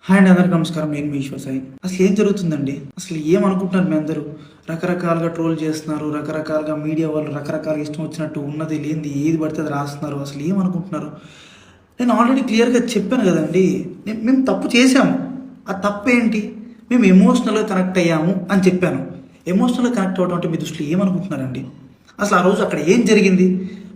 Hi అండి, అందరికీ నమస్కారం. నేను మీ ఈశ్వర్ సాయి. అసలు ఏం జరుగుతుందండి? అసలు ఏమనుకుంటున్నారు మీ అందరూ? రకరకాలుగా ట్రోల్ చేస్తున్నారు, రకరకాలుగా మీడియా వాళ్ళు రకరకాలుగా ఇష్టం వచ్చినట్టు ఉన్నది లేనిది ఏది పడితే అది రాస్తున్నారు. అసలు ఏమనుకుంటున్నారు? నేను ఆల్రెడీ క్లియర్గా చెప్పాను కదండి, మేము తప్పు చేసాము. ఆ తప్పు ఏంటి? మేము ఎమోషనల్గా కనెక్ట్ అయ్యాము అని చెప్పాను. ఎమోషనల్గా కనెక్ట్ అవ్వడం అంటే మీ దృష్టిలో ఏమనుకుంటున్నారండి? అసలు ఆ రోజు అక్కడ ఏం జరిగింది?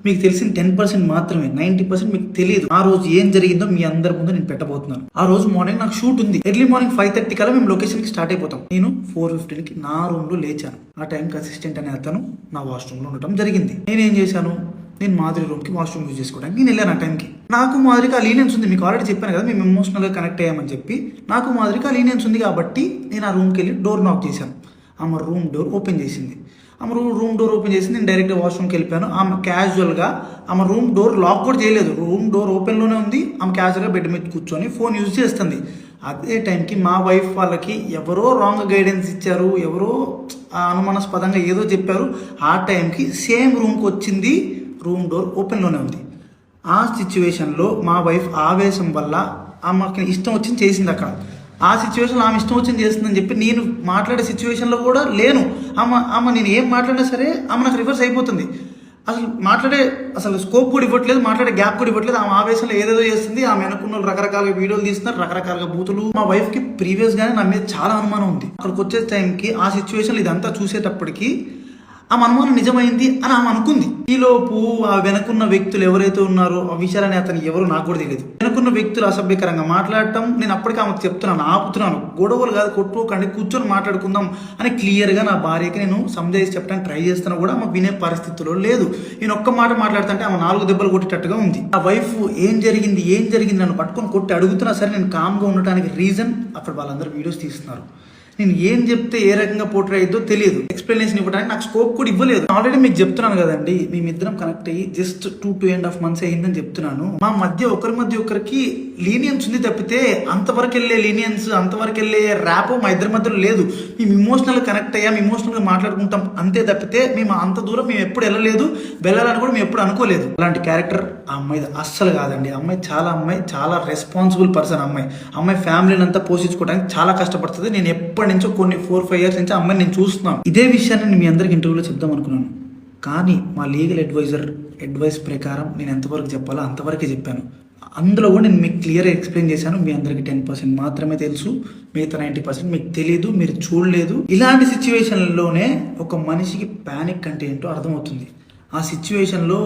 మీకు తెలిసిన 10% మాత్రమే, 90% మీకు తెలియదు. ఆ రోజు ఏం జరిగిందో మీ అందరి ముందు నేను పెట్టబోతున్నాను. ఆ రోజు మార్నింగ్ నాకు షూట్ ఉంది. ఎర్లీ మార్నింగ్ 5:30 కల్లా మేము లొకేషన్కి స్టార్ట్ అయిపోతాం. నేను 4:15కి నా రూమ్లో లేచాను. ఆ టైంకి అసిస్టెంట్ అనే అతను నా వాష్రూమ్లో ఉండటం జరిగింది. నేనేం చేశాను? నేను మాధురి రూమ్కి వాష్రూమ్ యూజ్ చేసుకోవడానికి నేను వెళ్ళాను. ఆ టైంకి నాకు మాధురికి ఆ లీనియన్స్ ఉంది. మీకు ఆల్రెడీ చెప్పాను కదా, మేము ఎమోషనల్గా కనెక్ట్ అయ్యామని చెప్పి. నాకు మాధురికి ఆ లీనియన్స్ ఉంది కాబట్టి నేను ఆ రూమ్కి వెళ్ళి డోర్ నాక్ చేశాను. ఆమె రూమ్ డోర్ ఓపెన్ చేసింది. ఆమె రూమ్ డోర్ ఓపెన్ చేసి నేను డైరెక్ట్గా వాష్రూమ్కి వెళ్ళిపోయాను. ఆమె క్యాజువల్గా ఆమె రూమ్ డోర్ లాక్ కూడా చేయలేదు. రూమ్ డోర్ ఓపెన్లోనే ఉంది. ఆమె క్యాజువల్గా బెడ్ మీద కూర్చొని ఫోన్ యూజ్ చేస్తుంది. అదే టైంకి మా వైఫ్ వాళ్ళకి ఎవరో రాంగ్ గైడెన్స్ ఇచ్చారు, ఎవరో అనుమానాస్పదంగా ఏదో చెప్పారు. ఆ టైంకి సేమ్ రూమ్కి వచ్చింది. రూమ్ డోర్ ఓపెన్లోనే ఉంది. ఆ సిచ్యువేషన్లో మా వైఫ్ ఆవేశం వల్ల ఆమెకి ఇష్టం వచ్చింది చేసింది. అక్కడ ఆ సిచ్యువేషన్లో ఆమె ఇష్టం వచ్చింది చేస్తుందని చెప్పి నేను మాట్లాడే సిచ్యువేషన్లో కూడా లేను. ఆమె నేను ఏం మాట్లాడినా సరే ఆమె నాకు రివర్స్ అయిపోతుంది. అసలు స్కోప్ కూడా ఇవ్వట్లేదు, మాట్లాడే గ్యాప్ కూడా ఇవ్వట్లేదు. ఆమె ఆవేశంలో ఏదేదో చేస్తుంది. ఆమె అనుకున్న రకరకాల వీడియోలు తీస్తున్నారు, రకరకాల బూతులు. మా వైఫ్కి ప్రీవియస్గానే నా మీద చాలా అనుమానం ఉంది. అక్కడికి వచ్చే టైంకి ఆ సిచ్యువేషన్లో ఇదంతా చూసేటప్పటికి ఆమె అనుమానం నిజమైంది అని ఆమె అనుకుంది. ఈలోపు ఆ వెనుకున్న వ్యక్తులు ఎవరైతే ఉన్నారో ఆ విషయాలని అతను ఎవరు నాకు కూడా తెలియదు. వెనుకున్న వ్యక్తులు అసభ్యకరంగా మాట్లాడటం నేను అప్పటికే ఆమెకు చెప్తున్నాను, ఆపుతున్నాను. గొడవలు కాదు, కొట్టుకోకండి, కూర్చొని మాట్లాడుకుందాం అని క్లియర్గా నా భార్యకి నేను సంజాయిసి చెప్పడానికి ట్రై చేస్తున్నా కూడా ఆమె వినే పరిస్థితిలో లేదు. నేను ఒక్క మాట మాట్లాడుతుంటే ఆమె 4 దెబ్బలు కొట్టేటట్టుగా ఉంది. ఆ వైఫ్ ఏం జరిగింది నన్ను పట్టుకొని కొట్టి అడుగుతున్నా సరే నేను కామ్గా ఉండటానికి రీజన్ అక్కడ వాళ్ళందరూ వీడియోస్ తీస్తున్నారు. నేను ఏం చెప్తే ఏ రకంగా పోర్ట్రే అయ్యిద్దో తెలియదు. ఎక్స్ప్లెనేషన్ ఇవ్వడానికి నాకు స్కోప్ కూడా ఇవ్వలేదు. ఆల్రెడీ మీకు చెప్తున్నాను కదండి, మేమిద్దరం కనెక్ట్ అయ్యి జస్ట్ 2.5 months అయ్యిందని చెప్తున్నాను. మా మధ్య ఒకరికి లీనియన్స్ ఉంది తప్పితే అంతవరకు వెళ్ళే లీనియన్స్, అంతవరకు వెళ్ళే ర్యాప్ మా ఇద్దరి మధ్యలో లేదు. మేము ఇమోషనల్గా కనెక్ట్ అయ్యాం, ఇమోషనల్గా మాట్లాడుకుంటాం అంతే తప్పితే మేము అంత దూరం మేము ఎప్పుడు వెళ్ళాలని కూడా మేము ఎప్పుడు అనుకోలేదు. అలాంటి క్యారెక్టర్ ఆ అమ్మాయి అస్సలు కాదండి. అమ్మాయి చాలా రెస్పాన్సిబుల్ పర్సన్. అమ్మాయి ఫ్యామిలీని అంతా పోషించుకోవడానికి చాలా కష్టపడుతుంది. నేను ఎప్పటి నుంచో కొన్ని 4-5 years నుంచి అమ్మాయిని నేను చూస్తున్నాను. ఇదే విషయాన్ని నేను మీ అందరికి ఇంటర్వ్యూలో చెప్దాం అనుకున్నాను. కానీ మా లీగల్ అడ్వైస్ ప్రకారం నేను ఎంతవరకు చెప్పాలో అంతవరకే చెప్పాను. అందులో కూడా నేను మీకు క్లియర్గా ఎక్స్ప్లెయిన్ చేశాను. మీ అందరికి 10% మాత్రమే తెలుసు, మిగతా 90% మీకు తెలియదు, మీరు చూడలేదు. ఇలాంటి సిచ్యువేషన్లోనే ఒక మనిషికి ప్యానిక్ అంటే ఏంటో అర్థమవుతుంది. ఆ సిచ్యువేషన్లో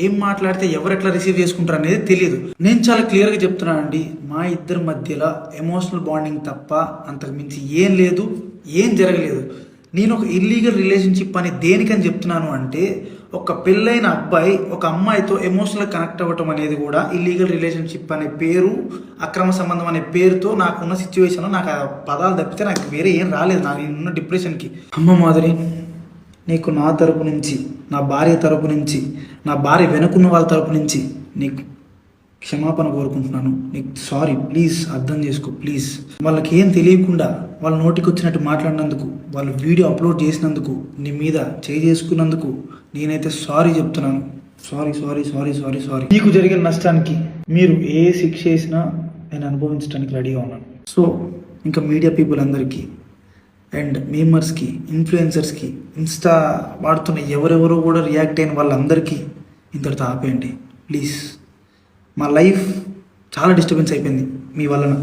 ఏం మాట్లాడితే ఎవరు ఎట్లా రిసీవ్ చేసుకుంటారు అనేది తెలియదు. నేను చాలా క్లియర్గా చెప్తున్నానండి, మా ఇద్దరి మధ్యలో ఎమోషనల్ బాండింగ్ తప్ప అంతకు మించి ఏం లేదు, ఏం జరగలేదు. నేను ఒక ఇల్లీగల్ రిలేషన్షిప్ అని దేనికని చెప్తున్నాను అంటే, ఒక పెళ్ళైన అబ్బాయి ఒక అమ్మాయితో ఎమోషనల్ కనెక్ట్ అవ్వటం అనేది కూడా ఇల్లీగల్ రిలేషన్షిప్ అనే పేరు, అక్రమ సంబంధం అనే పేరుతో నాకున్న సిచ్యువేషన్లో నాకు ఆ పదాలు తప్పితే నాకు వేరే ఏం రాలేదు. నాకు ఉన్న డిప్రెషన్కి. అమ్మ మాధురి, నీకు నా తరపు నుంచి, నా భార్య తరపు నుంచి, నా భార్య వెనుకున్న వాళ్ళ తరపు నుంచి నీకు క్షమాపణ కోరుకుంటున్నాను. నీకు సారీ, ప్లీజ్ అర్థం చేసుకో, ప్లీజ్. వాళ్ళకి ఏం తెలియకుండా వాళ్ళ నోటికి వచ్చినట్టు మాట్లాడినందుకు, వాళ్ళు వీడియో అప్లోడ్ చేసినందుకు, నీ మీద చేసుకున్నందుకు నేనైతే సారీ చెప్తున్నాను. సారీ. మీకు జరిగిన నష్టానికి మీరు ఏ శిక్ష చేసినా నేను అనుభవించడానికి రెడీగా ఉన్నాను. సో ఇంకా మీడియా పీపుల్ అందరికీ అండ్ మేమర్స్కి, ఇన్ఫ్లుయెన్సర్స్కి, ఇన్స్టా వాడుతున్న ఎవరెవరో కూడా రియాక్ట్ అయిన వాళ్ళందరికీ ఇంతటితో ఆపేయండి ప్లీజ్. మా లైఫ్ చాలా డిస్టర్బెన్స్ అయిపోయింది మీ వలన.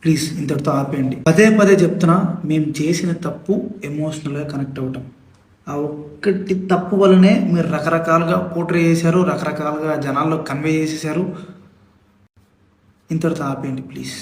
ప్లీజ్ ఇంతటితో ఆపేయండి. పదే చెప్తున్నా, మేము చేసిన తప్పు ఎమోషనల్గా కనెక్ట్ అవ్వటం. ఆ ఒక్కటి తప్పు వల్లనే మీరు రకరకాలుగా పోర్ట్రే చేశారు, రకరకాలుగా జనాల్లో కన్వే చేసేసారు. ఇంతటితో ఆపేయండి ప్లీజ్.